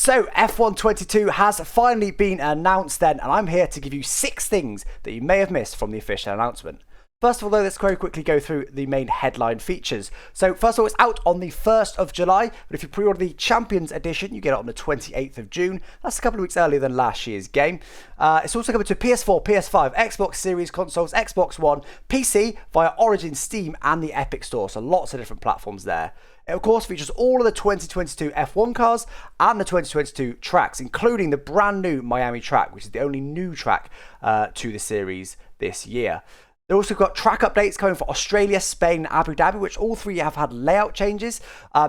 So F1 has finally been announced then, and I'm here to give you 6 things that you may have missed from the official announcement. First of all, though, let's very quickly go through the main headline features. So first of all, it's out on the 1st of July, but if you pre-order the Champions Edition, you get it on the 28th of June. That's a couple of weeks earlier than last year's game. It's also coming to PS4, PS5, Xbox Series consoles, Xbox One, PC via Origin, Steam, and the Epic Store. So lots of different platforms there. It, of course, features all of the 2022 F1 cars and the 2022 tracks, including the brand new Miami track, which is the only new track to the series this year. They've also got track updates coming for Australia, Spain, and Abu Dhabi, which all 3 have had layout changes.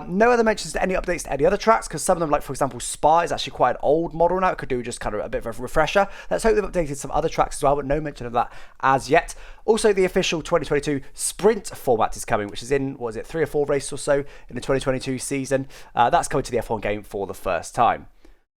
No other mentions to any updates to any other tracks, because some of them, like for example Spa, is actually quite an old model now. It could do just kind of a bit of a refresher. Let's hope they've updated some other tracks as well, but no mention of that as yet. Also, the official 2022 sprint format is coming, which is in, 3 or 4 races or so in the 2022 season. That's coming to the F1 game for the first time.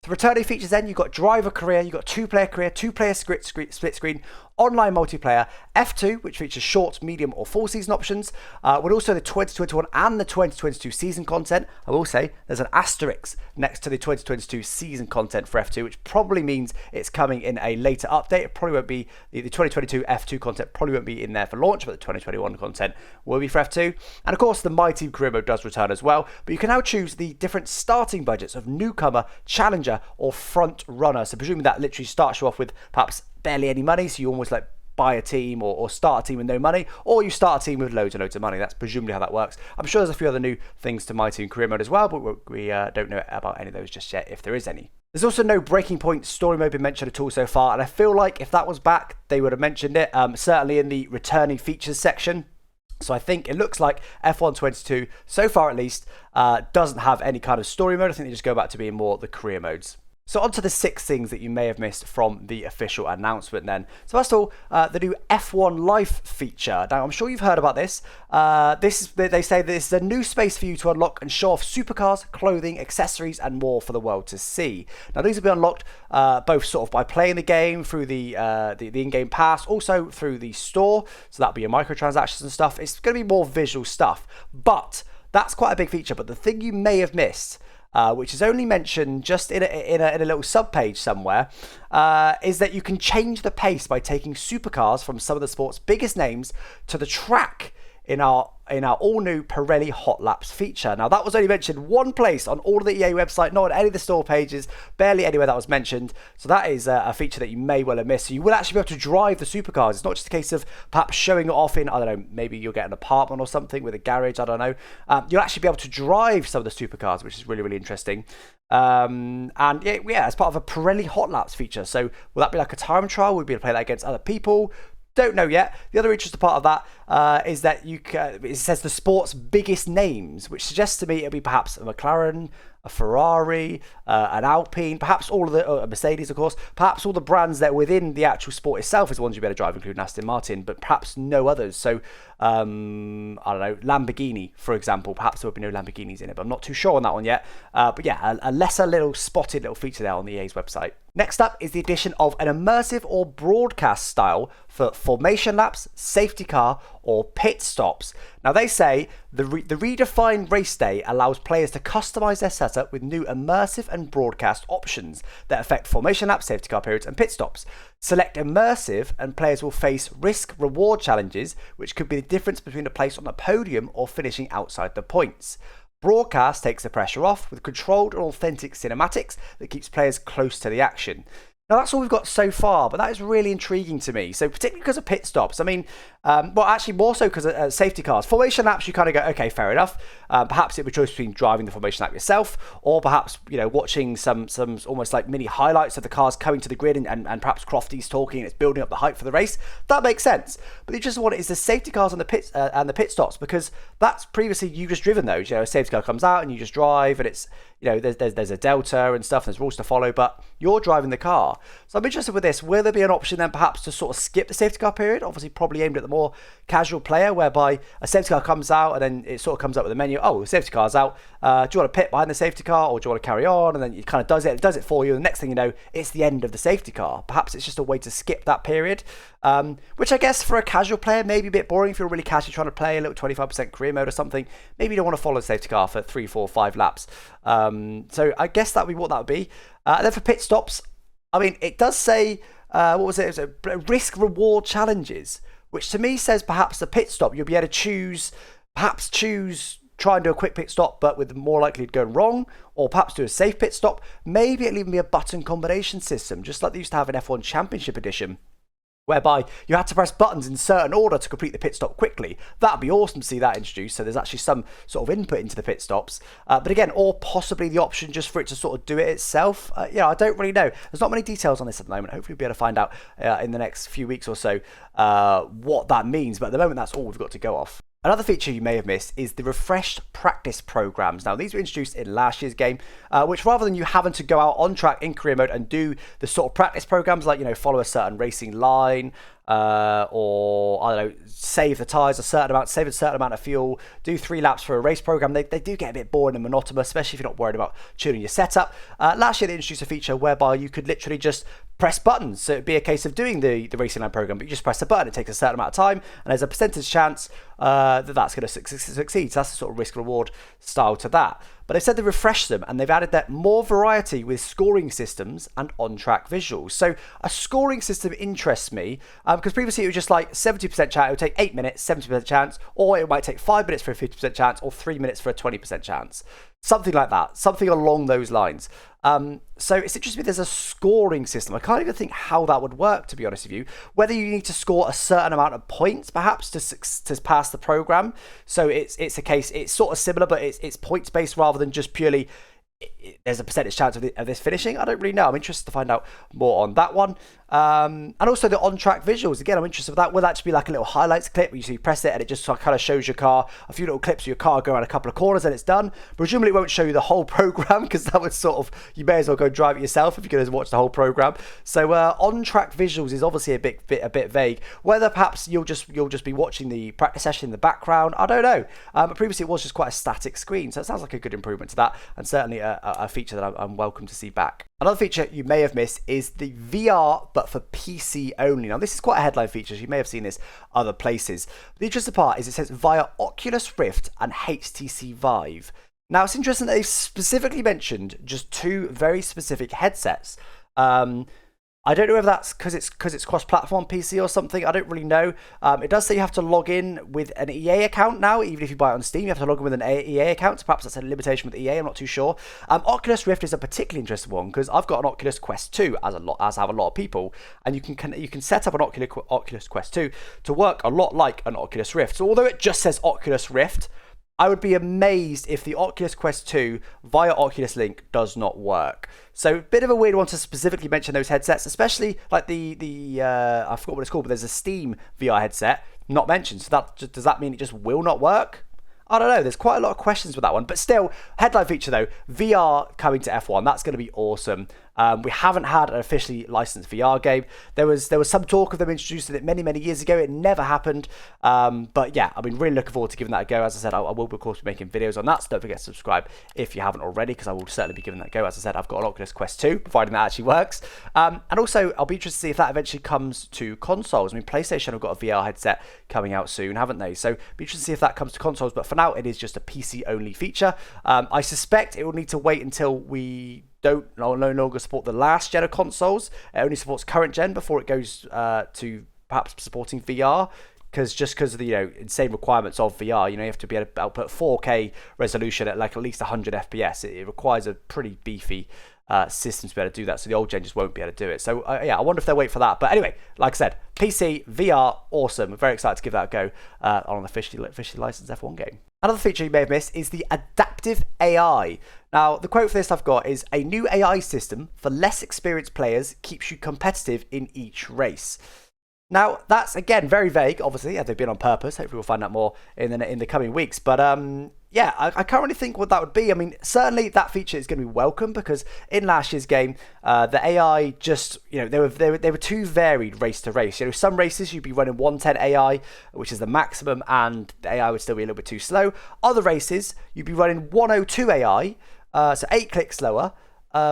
The returning features then, you've got driver career, you've got 2-player career, 2-player split screen, online multiplayer, F2, which features short, medium or full season options, but also the 2021 and the 2022 season content. I will say there's an asterisk next to the 2022 season content for F2, which probably means it's coming in a later update. It probably won't be, the 2022 F2 content probably won't be in there for launch, but the 2021 content will be for F2. And of course, the My Team Career Mode does return as well, but you can now choose the different starting budgets of newcomer, challenger, or front runner. So presumably that literally starts you off with perhaps barely any money, so you almost like buy a team or start a team with no money, or you start a team with loads and loads of money. That's presumably how that works. I'm sure there's a few other new things to My Team Career Mode as well, but we don't know about any of those just yet, if there is any. There's also no Breaking Point story mode been mentioned at all so far, and I feel like if that was back, they would have mentioned it, certainly in the returning features section. So I think it looks like F1 22, so far at least, doesn't have any kind of story mode. I think they just go back to being more the career modes. So on to the 6 things that you may have missed from the official announcement then. So first of all, the new F1 Life feature. Now, I'm sure you've heard about this. They say this is a new space for you to unlock and show off supercars, clothing, accessories, and more for the world to see. Now, these will be unlocked both sort of by playing the game, through the in-game pass, also through the store. So that'll be your microtransactions and stuff. It's going to be more visual stuff. But that's quite a big feature. But the thing you may have missed, which is only mentioned just in a little sub-page somewhere, is that you can change the pace by taking supercars from some of the sport's biggest names to the track in our all-new Pirelli Hot Laps feature. Now, that was only mentioned one place on all of the EA website, not on any of the store pages, barely anywhere that was mentioned. So that is a feature that you may well have missed. So you will actually be able to drive the supercars. It's not just a case of perhaps showing it off in, I don't know, maybe you'll get an apartment or something with a garage, I don't know. You'll actually be able to drive some of the supercars, which is really, really interesting. And yeah, as part of a Pirelli Hot Laps feature. So will that be like a time trial? Will we be able to play that against other people? Don't know yet. The other interesting part of that is that it says the sport's biggest names, which suggests to me it'll be perhaps a McLaren, a Ferrari, an Alpine, perhaps all of the Mercedes, of course, perhaps all the brands that are within the actual sport itself is the ones you'll be able to drive, including Aston Martin, but perhaps no others. So I don't know, Lamborghini, for example. Perhaps there will be no Lamborghinis in it, but I'm not too sure on that one yet. But yeah, a lesser little spotted little feature there on the EA's website. Next up is the addition of an immersive or broadcast style for formation laps, safety car, or pit stops. Now, they say the redefined race day allows players to customize their setup with new immersive and broadcast options that affect formation laps, safety car periods, and pit stops. Select immersive and players will face risk-reward challenges, which could be the difference between a place on the podium or finishing outside the points. Broadcast takes the pressure off with controlled and authentic cinematics that keeps players close to the action. Now, that's all we've got so far, but that is really intriguing to me. So particularly because of pit stops. I mean, well, actually more so because of safety cars. Formation laps, you kind of go, okay, fair enough. Perhaps it would be a choice between driving the formation lap yourself, or perhaps, you know, watching some almost like mini highlights of the cars coming to the grid and perhaps Crofty's talking and it's building up the hype for the race. That makes sense. But the just one is the safety cars and the pit stops, because that's previously you've just driven those. You know, a safety car comes out and you just drive, and it's, you know, there's a delta and stuff, and there's rules to follow, but you're driving the car. car. So I'm interested with this. Will there be an option then perhaps to sort of skip the safety car period? Obviously probably aimed at the more casual player, whereby a safety car comes out and then it sort of comes up with a menu. Oh, the safety car's out. Do you want to pit behind the safety car, or do you want to carry on? And then it kind of does it for you. And the next thing you know, it's the end of the safety car. Perhaps it's just a way to skip that period, which I guess for a casual player may be a bit boring if you're really casually trying to play a little 25% career mode or something. Maybe you don't want to follow the safety car for 3, 4, 5 laps. So I guess that would be what that would be. And then for pit stops, I mean, it does say, what was it? It was a risk reward challenges, which to me says perhaps the pit stop, you'll be able to choose, try and do a quick pit stop, but with more likelihood going wrong, or perhaps do a safe pit stop. Maybe it'll even be a button combination system, just like they used to have in F1 Championship Edition, whereby you had to press buttons in certain order to complete the pit stop quickly. That'd be awesome to see that introduced, so there's actually some sort of input into the pit stops. But again, or possibly the option just for it to sort of do it itself. I don't really know. There's not many details on this at the moment. Hopefully we'll be able to find out in the next few weeks or so what that means. But at the moment, that's all we've got to go off. Another feature you may have missed is the refreshed practice programs. Now, these were introduced in last year's game, which rather than you having to go out on track in career mode and do the sort of practice programs like, follow a certain racing line, or I don't know, save the tyres save a certain amount of fuel, do 3 laps for a race program, they do get a bit boring and monotonous, especially if you're not worried about tuning your setup. Last year they introduced a feature whereby you could literally just press buttons. So it'd be a case of doing the racing line program, but you just press a button, it takes a certain amount of time, and there's a percentage chance that's going to succeed. So that's the sort of risk reward style to that. But they've said they refreshed them, and they've added that more variety with scoring systems and on-track visuals. So a scoring system interests me, because previously it was just like 70% chance, it would take 8 minutes, 70% chance, or it might take 5 minutes for a 50% chance, or 3 minutes for a 20% chance. Something like that, something along those lines. So it's interesting, there's a scoring system. I can't even think how that would work, to be honest with you. Whether you need to score a certain amount of points, perhaps, to pass the program. So it's a case, it's sort of similar, but it's points based rather than just purely there's a percentage chance of this finishing. I don't really know. I'm interested to find out more on that one. And also the on-track visuals. Again, I'm interested in that. Will that just be like a little highlights clip where you press it and it just kind of shows your car, a few little clips of your car go around a couple of corners and it's done. Presumably it won't show you the whole program, because that would sort of, you may as well go drive it yourself if you're going to watch the whole program. So on-track visuals is obviously a bit vague. Whether perhaps you'll just be watching the practice session in the background, I don't know. But previously it was just quite a static screen, so it sounds like a good improvement to that, and certainly a feature that I'm welcome to see back. Another feature you may have missed is the VR, but for PC only. Now, this is quite a headline feature. You may have seen this other places. The interesting part is it says via Oculus Rift and HTC Vive. Now, it's interesting that they've specifically mentioned just 2 very specific headsets. I don't know whether that's because it's cross-platform PC or something. I don't really know. It does say you have to log in with an EA account now. Even if you buy it on Steam, you have to log in with an EA account. So perhaps that's a limitation with EA. I'm not too sure. Oculus Rift is a particularly interesting one because I've got an Oculus Quest 2, as have a lot of people, and you can set up an Oculus Quest 2 to work a lot like an Oculus Rift. So although it just says Oculus Rift, I would be amazed if the Oculus Quest 2 via Oculus Link does not work. So a bit of a weird one to specifically mention those headsets, especially like the I forgot what it's called, but there's a Steam VR headset not mentioned. So does that mean it just will not work? I don't know. There's quite a lot of questions with that one. But still, headline feature though, VR coming to F1. That's going to be awesome. We haven't had an officially licensed VR game. There was some talk of them introducing it many years ago. It never happened. But yeah, I've been really looking forward to giving that a go. As I said, I will of course be making videos on that. So don't forget to subscribe if you haven't already, because I will certainly be giving that a go. As I said, I've got an Oculus Quest 2, providing that actually works. And also, I'll be interested to see if that eventually comes to consoles. I mean, PlayStation have got a VR headset coming out soon, haven't they? So be interested to see if that comes to consoles. But for now, it is just a PC-only feature. I suspect it will need to wait until we don't no longer support the last gen of consoles. It only supports current gen before it goes to perhaps supporting VR, because of the insane requirements of VR. You have to be able to output 4K resolution at like at least 100 FPS. It requires a pretty beefy system to be able to do that, so the old gen just won't be able to do it. So yeah, I wonder if they'll wait for that. But anyway, like I said, PC, VR, awesome. I'm very excited to give that a go on an officially licensed F1 game. Another feature you may have missed is the adaptive AI. Now, the quote for this I've got is, a new AI system for less experienced players keeps you competitive in each race. Now, that's, again, very vague, obviously, as they've been on purpose. Hopefully we'll find out more in the coming weeks. But yeah, I can't really think what that would be. I mean, certainly that feature is going to be welcome because in last year's game, the AI just, they were too varied race to race. Some races you'd be running 110 AI, which is the maximum, and the AI would still be a little bit too slow. Other races, you'd be running 102 AI, so 8 clicks slower.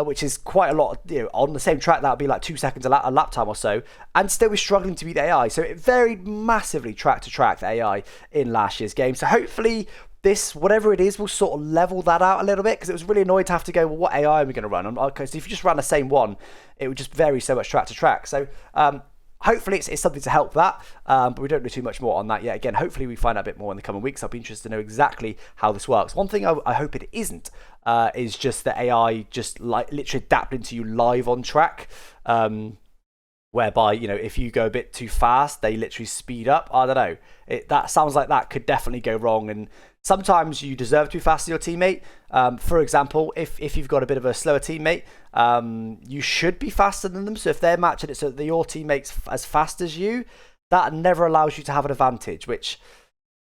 Which is quite a lot, on the same track that would be like 2 seconds a lap time or so, and still be struggling to beat the AI. So it varied massively track to track, the AI in last year's game. So hopefully this, whatever it is, will sort of level that out a little bit, because it was really annoying to have to go, well, what AI are we going to run? Because if you just ran the same one, it would just vary so much track to track. So hopefully it's something to help that, but we don't know too much more on that yet. Again, hopefully we find out a bit more in the coming weeks. I'll be interested to know exactly how this works. One thing I hope it isn't is just the AI just like literally adapt into you live on track, whereby, if you go a bit too fast, they literally speed up. I don't know. That sounds like that could definitely go wrong, and sometimes you deserve to be faster than your teammate. For example, if you've got a bit of a slower teammate, you should be faster than them. So if they're matching it so that your teammate's as fast as you, that never allows you to have an advantage, which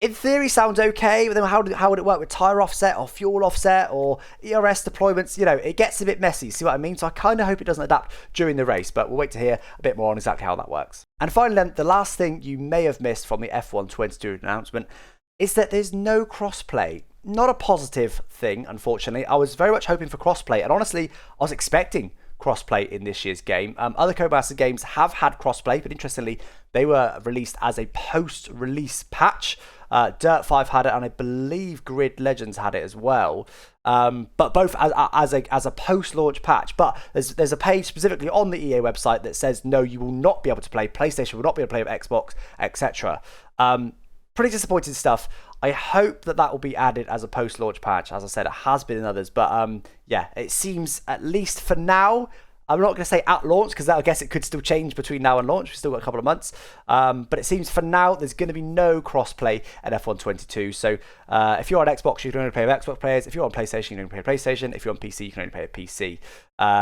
in theory sounds okay, but then how would it work with tire offset or fuel offset or ERS deployments? It gets a bit messy, see what I mean? So I kind of hope it doesn't adapt during the race, but we'll wait to hear a bit more on exactly how that works. And finally then, the last thing you may have missed from the F1 22 announcement is that there's no crossplay. Not a positive thing, unfortunately. I was very much hoping for crossplay, and honestly, I was expecting crossplay in this year's game. Other Codemasters games have had crossplay, but interestingly, they were released as a post-release patch. Dirt 5 had it, and I believe Grid Legends had it as well. But both as a post-launch patch. But there's a page specifically on the EA website that says no, you will not be able to play. PlayStation will not be able to play with Xbox, etc. Pretty disappointing stuff. I hope that will be added as a post-launch patch. As I said, it has been in others, but yeah, it seems, at least for now, I'm not going to say at launch, because I guess it could still change between now and launch. We've still got a couple of months. But it seems for now there's going to be no cross-play at F1 22. So if you're on Xbox, you can only play with Xbox players. If you're on PlayStation, you can only play with PlayStation. If you're on PC, you can only play with PC.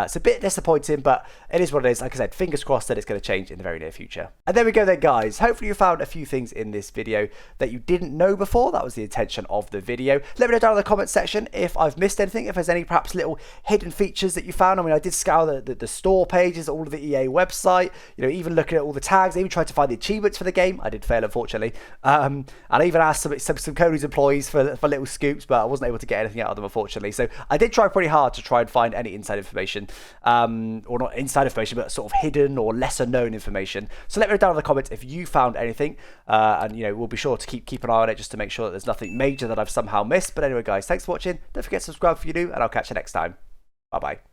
It's a bit disappointing, but it is what it is. Like I said, fingers crossed that it's going to change in the very near future. And there we go then, guys. Hopefully you found a few things in this video that you didn't know before. That was the intention of the video. Let me know down in the comments section if I've missed anything, if there's any perhaps little hidden features that you found. I mean, I did scour the store pages, all of the EA website, even looking at all the tags. I even tried to find the achievements for the game. I did fail, unfortunately. And I even asked some Cody's employees for little scoops, but I wasn't able to get anything out of them, unfortunately. So I did try pretty hard to try and find any inside information, or not inside information, but sort of hidden or lesser known information. So let me know down in the comments if you found anything, and we'll be sure to keep an eye on it just to make sure that there's nothing major that I've somehow missed. But anyway, guys, thanks for watching. Don't forget to subscribe if you're new, and I'll catch you next time. Bye bye.